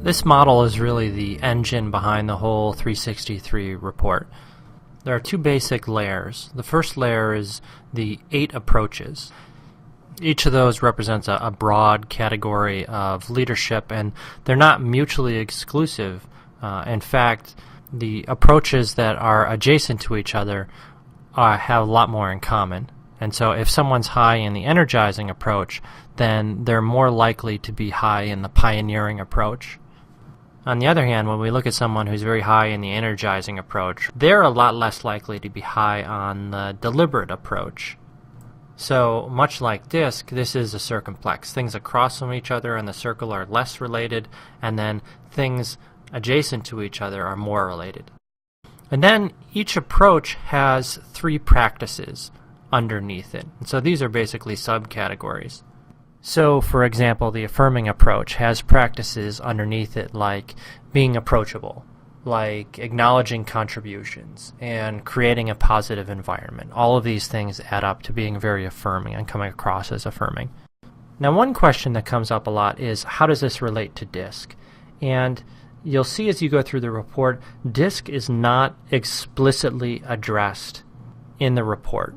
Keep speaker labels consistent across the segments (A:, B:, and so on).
A: This model is really the engine behind the whole 363 report. There are two basic layers. The first layer is the 8 approaches. Each of those represents a broad category of leadership, and they're not mutually exclusive. In fact, the approaches that are adjacent to each other have a lot more in common. And so if someone's high in the energizing approach, then they're more likely to be high in the pioneering approach. On the other hand, when we look at someone who's very high in the energizing approach, they're a lot less likely to be high on the deliberate approach. So, much like DiSC, this is a circumplex. Things across from each other in the circle are less related, and then things adjacent to each other are more related. And then each approach has 3 practices underneath it. And so these are basically subcategories. So, for example, the affirming approach has practices underneath it like being approachable, like acknowledging contributions, and creating a positive environment. All of these things add up to being very affirming and coming across as affirming. Now, one question that comes up a lot is, how does this relate to DiSC? And you'll see as you go through the report, DiSC is not explicitly addressed in the report,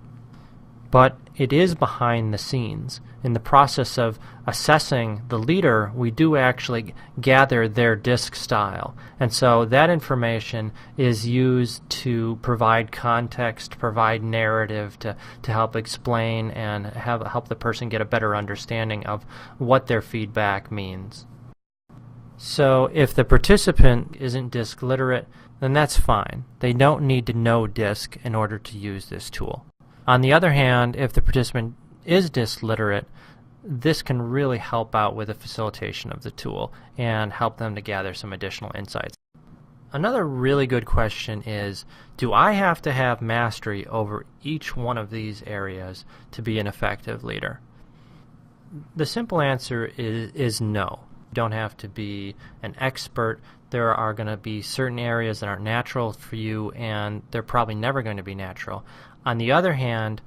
A: but it is behind the scenes. In the process of assessing the leader, we do actually gather their DiSC style. And so that information is used to provide context, provide narrative to help explain and help the person get a better understanding of what their feedback means. So if the participant isn't DiSC literate, then that's fine. They don't need to know DiSC in order to use this tool. On the other hand, if the participant is DiSC literate, this can really help out with the facilitation of the tool and help them to gather some additional insights. Another really good question is, do I have to have mastery over each one of these areas to be an effective leader? The simple answer is no. You don't have to be an expert. There are going to be certain areas that aren't natural for you, and they're probably never going to be natural. On the other hand,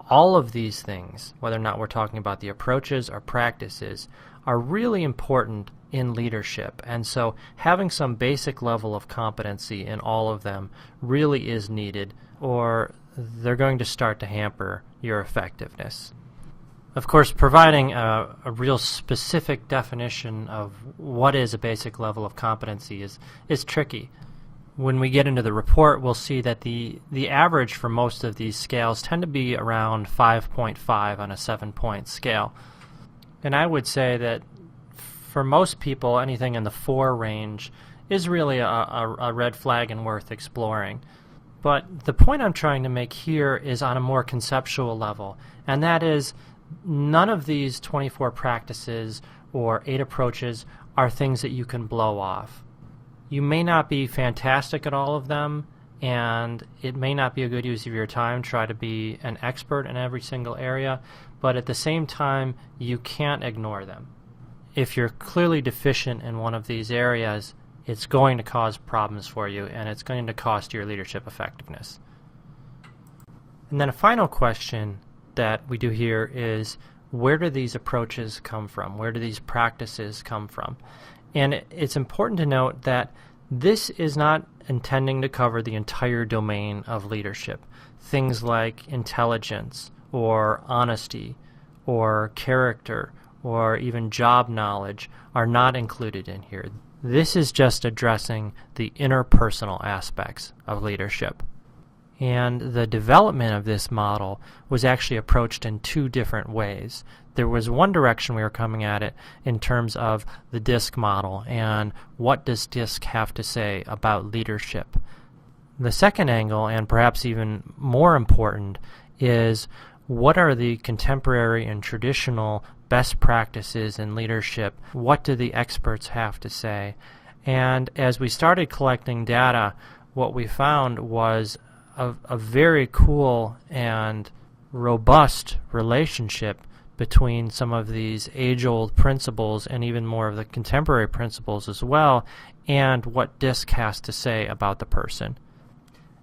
A: all of these things, whether or not we're talking about the approaches or practices, are really important in leadership. And so having some basic level of competency in all of them really is needed, or they're going to start to hamper your effectiveness. Of course, providing a real specific definition of what is a basic level of competency is tricky. When we get into the report, we'll see that the average for most of these scales tend to be around 5.5 on a 7-point scale. And I would say that for most people, anything in the 4 range is really a red flag and worth exploring. But the point I'm trying to make here is on a more conceptual level, and that is none of these 24 practices or 8 approaches are things that you can blow off. You may not be fantastic at all of them, and it may not be a good use of your time to try to be an expert in every single area, but at the same time, you can't ignore them. If you're clearly deficient in one of these areas, it's going to cause problems for you, and it's going to cost your leadership effectiveness. And then a final question that we do here is, where do these approaches come from? Where do these practices come from? And it's important to note that this is not intending to cover the entire domain of leadership. Things like intelligence, or honesty, or character, or even job knowledge are not included in here. This is just addressing the interpersonal aspects of leadership. And the development of this model was actually approached in 2 different ways. There was one direction we were coming at it in terms of the DiSC model and what does DiSC have to say about leadership. The second angle, and perhaps even more important, is what are the contemporary and traditional best practices in leadership? What do the experts have to say? And as we started collecting data, what we found was a very cool and robust relationship between some of these age-old principles and even more of the contemporary principles as well, and what DiSC has to say about the person.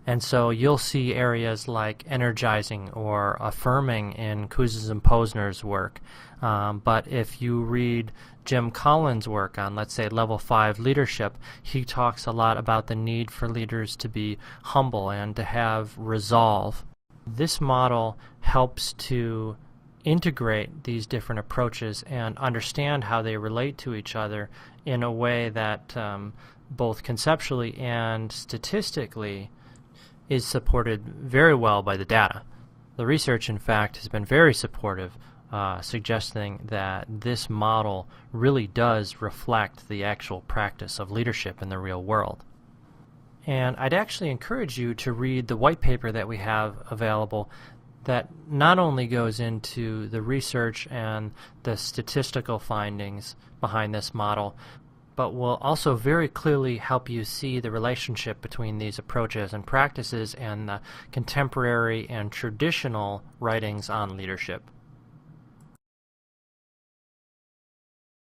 A: And so you'll see areas like energizing or affirming in Kouzes and Posner's work. But if you read Jim Collins' work on, let's say, level 5 leadership, he talks a lot about the need for leaders to be humble and to have resolve. This model helps to integrate these different approaches and understand how they relate to each other in a way that both conceptually and statistically is supported very well by the data. The research, in fact, has been very supportive, suggesting that this model really does reflect the actual practice of leadership in the real world. And I'd actually encourage you to read the white paper that we have available that not only goes into the research and the statistical findings behind this model, but will also very clearly help you see the relationship between these approaches and practices and the contemporary and traditional writings on leadership.